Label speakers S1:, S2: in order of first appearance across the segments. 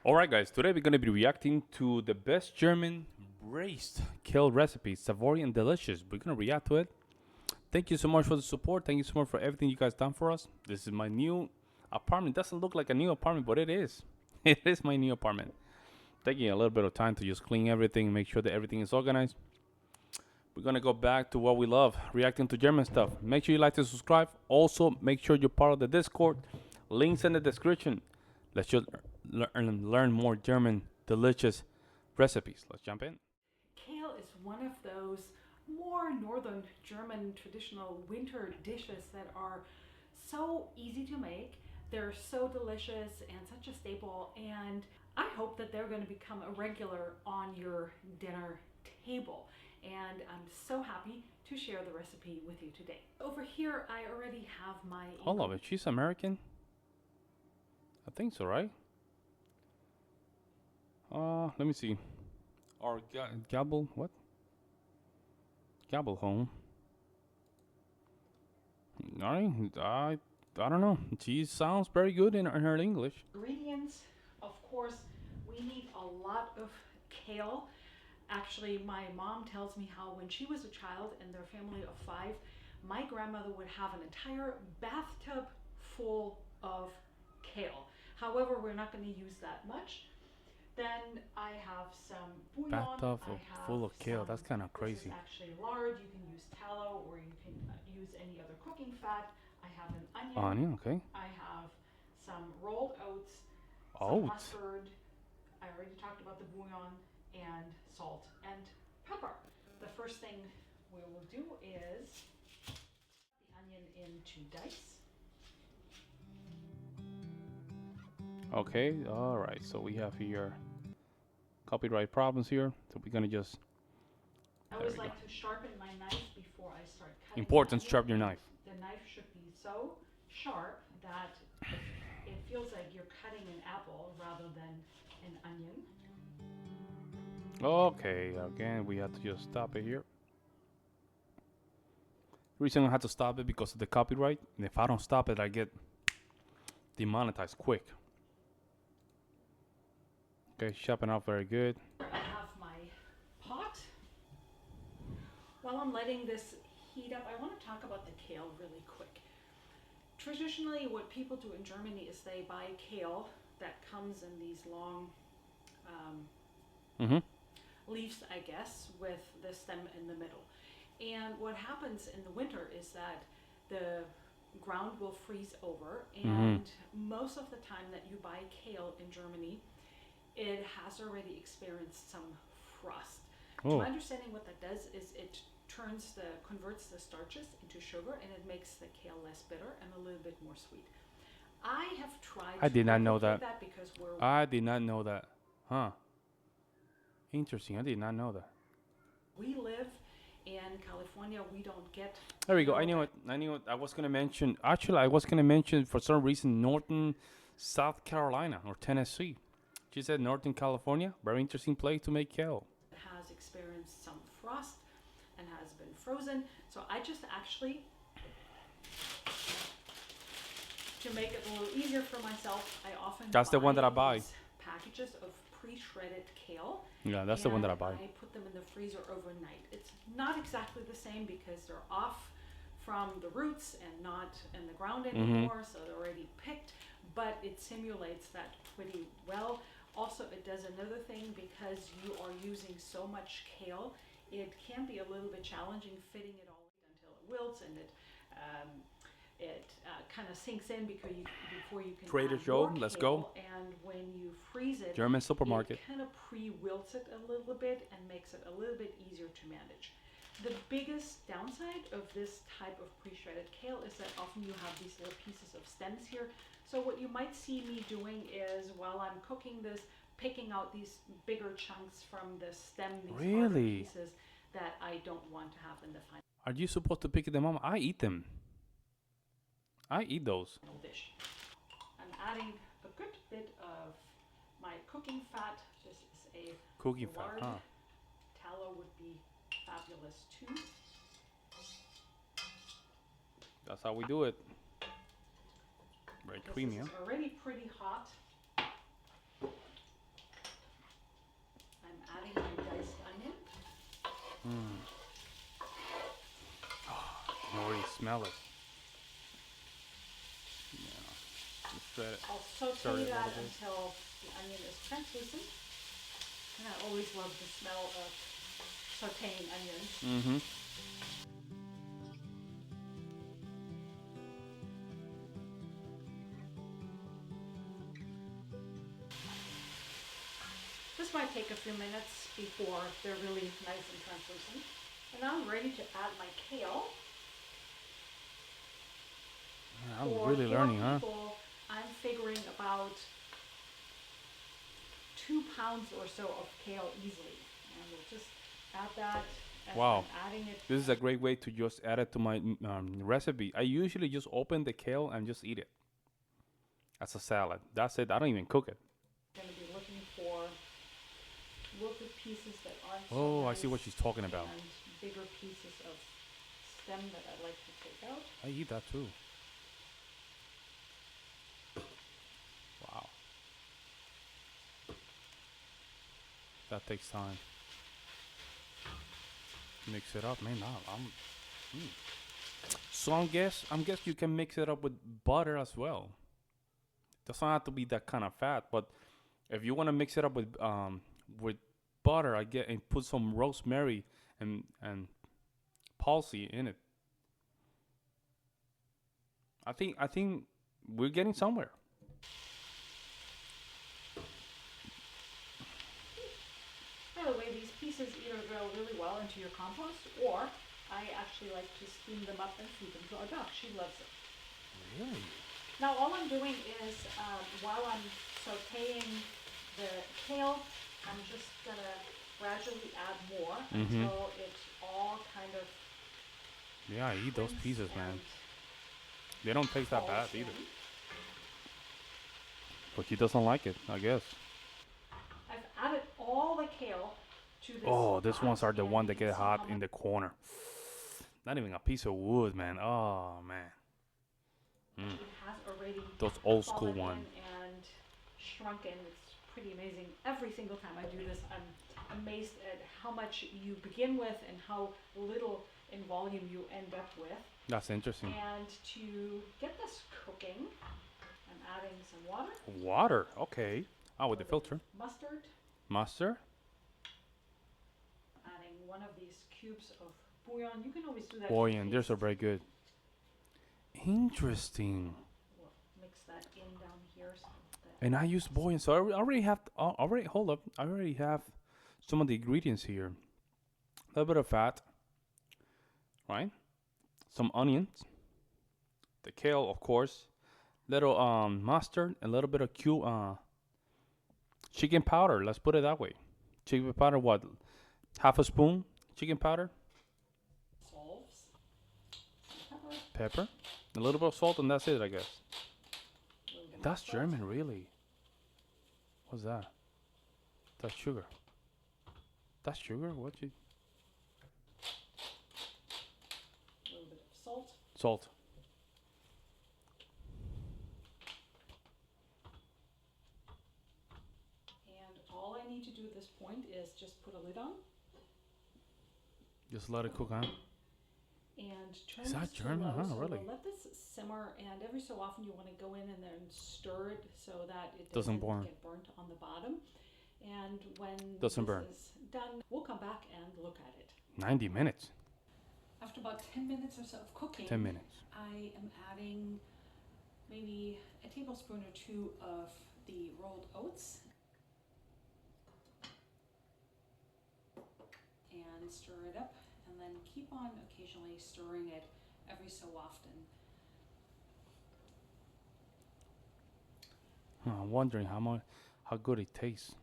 S1: Alright guys, today we're going to be reacting to the best German braised kale recipe. Savory and delicious. We're going to react to it. Thank you so much for the support. Thank you so much for everything you guys done for us. This is my new apartment. Doesn't look like a new apartment, but it is. It is my new apartment. Taking a little bit of time to just clean everything, make sure that everything is organized. We're going to go back to what we love, reacting to German stuff. Make sure you like to subscribe. Also, make sure you're part of the Discord. Links in the description. Let's just learn more German delicious recipes. Let's jump in.
S2: Kale is one of those more northern German traditional winter dishes that are so easy to make. They're so delicious and such a staple, and I hope that they're going to become a regular on your dinner table. And I'm so happy to share the recipe with you today. Over here, I already have my...
S1: Hold on, she's American? I think so, right? Let me see. Or Gabble, what? Gabble home. I don't know. She sounds very good in her English.
S2: Ingredients, of course, we need a lot of kale. Actually, my mom tells me how when she was a child in their family of 5, my grandmother would have an entire bathtub full of kale. However, we're not going to use that much. Then I have some bouillon.
S1: Bathtub full of kale. That's kind of crazy.
S2: This is actually lard. You can use tallow or you can use any other cooking fat. I have an onion.
S1: Onion, okay.
S2: I have some rolled oats.
S1: Oats.
S2: Mustard. I already talked about the bouillon, and salt and pepper. The first thing we will do is the onion into dice.
S1: Okay, all right. So we have here copyright problems here. So we're gonna just.
S2: I always like to sharpen my knife before I start cutting.
S1: Important, sharpen your knife.
S2: The knife should be so sharp that it feels like you're cutting an apple rather than an onion.
S1: Okay, again, we have to just stop it here. The reason I had to stop it because of the copyright. And if I don't stop it, I get demonetized quick. Okay, chopping up very good.
S2: I have my pot. While I'm letting this heat up, I want to talk about the kale really quick. Traditionally, what people do in Germany is they buy kale that comes in these long leaves, I guess, with the stem in the middle. And what happens in the winter is that the ground will freeze over, and most of the time that you buy kale in Germany, it has already experienced some frost. To my understanding, what that does is it converts the starches into sugar, and it makes the kale less bitter and a little bit more sweet. I have tried.
S1: I did not know that.
S2: Because
S1: I did not know that. Huh. Interesting. I did not know that.
S2: We live in California. We don't get.
S1: There we go. I knew it. I was gonna mention. Actually, I was gonna mention for some reason Northern South Carolina or Tennessee. She said Northern California. Very interesting place to make kale.
S2: It has experienced some frost and has been frozen. So I just actually, to make it a little easier for myself, I often
S1: That's the one that I buy.
S2: Packages of pre-shredded kale.
S1: Yeah, that's the one that I buy.
S2: I put them in the freezer overnight. It's not exactly the same because they're off from the roots and not in the ground anymore, so they're already picked, but it simulates that pretty well. Also, it does another thing because you are using so much kale, it can be a little bit challenging fitting it all until it wilts and it kind of sinks in before you can
S1: Trader Joe, let's go.
S2: And when you freeze it,
S1: German supermarket,
S2: it kind of pre-wilts it a little bit and makes it a little bit easier to manage. The biggest downside of this type of pre-shredded kale is that often you have these little pieces of stems here. So what you might see me doing is, while I'm cooking this, picking out these bigger chunks from the stem, these harder pieces that I don't want to have in the final.
S1: Are you supposed to pick them up? I eat them. I eat those.
S2: Dish. I'm adding a good bit of my cooking fat. This is a
S1: cooking
S2: lard.
S1: Fat, huh?
S2: Tallow would be fabulous too.
S1: That's how we do it. Very creamy, huh?
S2: It's already pretty hot.
S1: smell it. Yeah. Just spread it.
S2: I'll
S1: Stir
S2: saute
S1: it a
S2: that
S1: little bit.
S2: until the onion is translucent. And I always love the smell of sauteing onions.
S1: Mm-hmm.
S2: This might take a few minutes before they're really nice and translucent. And now I'm ready to add my kale.
S1: Yeah, I'm
S2: For
S1: really
S2: four
S1: learning, huh?
S2: people, I'm figuring about 2 pounds or so of kale easily. And we'll just add that as
S1: Wow.
S2: I'm adding it.
S1: This is a great way to just add it to my recipe. I usually just open the kale and just eat it as a salad. That's it. I don't even cook it.
S2: I'm going to be looking for wilted pieces that aren't
S1: Oh,
S2: so
S1: I see what
S2: nice
S1: she's talking about.
S2: and bigger pieces of stem that I like to take out.
S1: I eat that too. Wow. That takes time. Mix it up, man. So I'm guess you can mix it up with butter as well. Doesn't have to be that kind of fat, but if you want to mix it up with butter, I get and put some rosemary and parsley in it. I think we're getting somewhere.
S2: By the way, these pieces either go really well into your compost, or I actually like to steam them up and feed them to our dog. She loves it.
S1: Really?
S2: Now all I'm doing is, while I'm sauteing the kale, I'm just gonna gradually add more until it's all kind of
S1: Yeah, I eat those
S2: crisp
S1: pieces, man.
S2: and
S1: They don't taste that bad
S2: falls
S1: either.
S2: in.
S1: But he doesn't like it, I guess.
S2: I've added all the kale to this.
S1: Oh, these
S2: pot,
S1: ones are the
S2: and
S1: one
S2: you
S1: that
S2: can
S1: get
S2: see
S1: hot
S2: how
S1: in
S2: much
S1: the corner. Not even a piece of wood, man. Oh, man.
S2: it has already
S1: Those old school
S2: fallen
S1: one.
S2: in and shrunken. It's pretty amazing. Every single time I do this, I'm amazed at how much you begin with and how little in volume you end up with.
S1: That's interesting.
S2: And to get this cooking, I'm adding some water.
S1: Water, okay. Oh, with the filter.
S2: Mustard.
S1: Mustard.
S2: Adding one of these cubes of bouillon. You can always do that.
S1: Bouillon, these are very good. Interesting.
S2: We'll mix that in down here. So that
S1: And I use bouillon, so I already have. Hold up. I already have some of the ingredients here. A little bit of fat, right? Some onions, the kale, of course. Little mustard, a little bit of chicken powder. Let's put it that way. Chicken powder, what? Half a spoon chicken powder,
S2: solves. Pepper.
S1: pepper, a little bit of salt, and that's it, I guess.
S2: A little bit of
S1: That's
S2: salt.
S1: German, really. What's that? That's sugar. That's sugar? What you?
S2: A little bit of salt.
S1: Salt.
S2: And all I need to do at this point is just put a lid on
S1: Just let it cook, huh?
S2: and turn
S1: Is that
S2: this to
S1: German?
S2: low.
S1: Huh,
S2: So
S1: really?
S2: we'll let this simmer, and every so often you want to go in and then stir it so that it
S1: Doesn't
S2: doesn't
S1: burn.
S2: get burnt on the bottom. And when
S1: Doesn't
S2: this
S1: burn.
S2: is done, we'll come back and look at it.
S1: 90 minutes.
S2: After about 10 minutes or so of cooking,
S1: 10 minutes.
S2: I am adding maybe a tablespoon or two of the rolled oats and stir it up, and then keep on occasionally stirring it every so often.
S1: I'm wondering how good it tastes.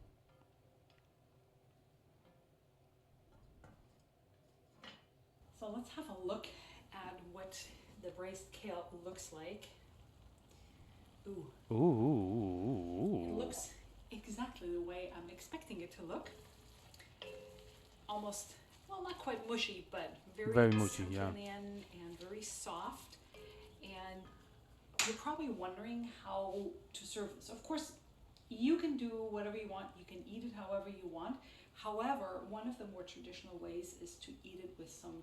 S2: So let's have a look at what the braised kale looks like. Ooh,
S1: Ooh, ooh,
S2: it
S1: ooh.
S2: looks exactly the way I'm expecting it to look. Almost, well, not quite mushy, but
S1: Very mushy, yeah.
S2: sunken in and very soft. And you're probably wondering how to serve this. Of course, you can do whatever you want. You can eat it however you want. However, one of the more traditional ways is to eat it with some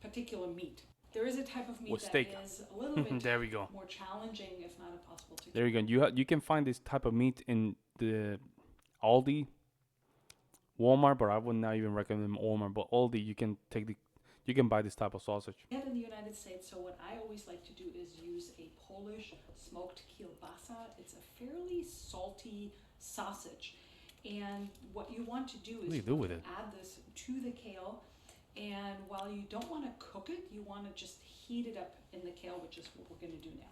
S2: particular meat. There is a type of meat
S1: With
S2: that
S1: steak.
S2: is a little bit
S1: There we go.
S2: more challenging, if not impossible to
S1: There you
S2: kill.
S1: go. You can find this type of meat in the Aldi, Walmart, but I would not even recommend Walmart. But Aldi, you can buy this type of sausage.
S2: And in the United States, so what I always like to do is use a Polish smoked kielbasa. It's a fairly salty sausage. And what you want to do
S1: What do
S2: is
S1: you do with it?
S2: add this to the kale. And while you don't want to cook it, you want to just heat it up in the kale, which is what we're going to do now.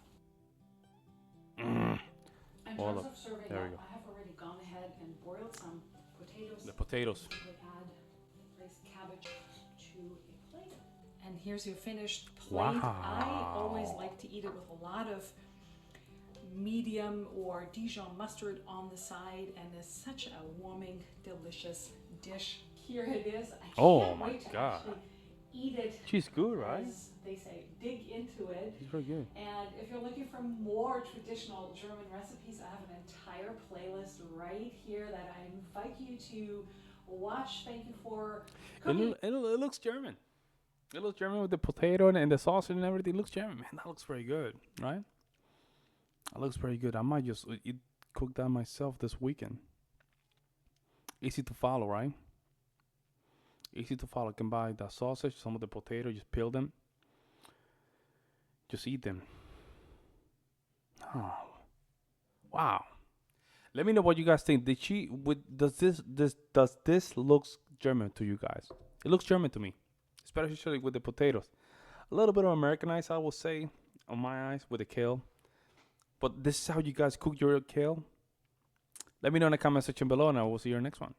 S2: In terms of serving
S1: There we
S2: up,
S1: go.
S2: I have already gone ahead and boiled some potatoes.
S1: The potatoes.
S2: We add braised cabbage to a plate. And here's your finished plate. I always
S1: Wow.
S2: like to eat it with a lot of medium or Dijon mustard on the side, and it's such a warming, delicious dish. Here it is. I
S1: Oh
S2: can't
S1: my
S2: wait to
S1: God.
S2: actually eat it.
S1: She's good, right?
S2: As they say, dig into it.
S1: She's very good.
S2: And if you're looking for more traditional German recipes, I have an entire playlist right here that I invite you to watch. Thank you for cooking.
S1: It looks German. It looks German with the potato and the sausage and everything. It looks German, man. That looks very good, right? That looks very good. I might just cook that myself this weekend. Easy to follow, right? Easy to follow. Can buy the sausage, some of the potato, just peel them. Just eat them. Oh, wow. Let me know what you guys think. Does this looks German to you guys? It looks German to me, especially with the potatoes. A little bit of Americanized, I will say, on my eyes with the kale. But this is how you guys cook your kale. Let me know in the comment section below, and I will see you in the next one.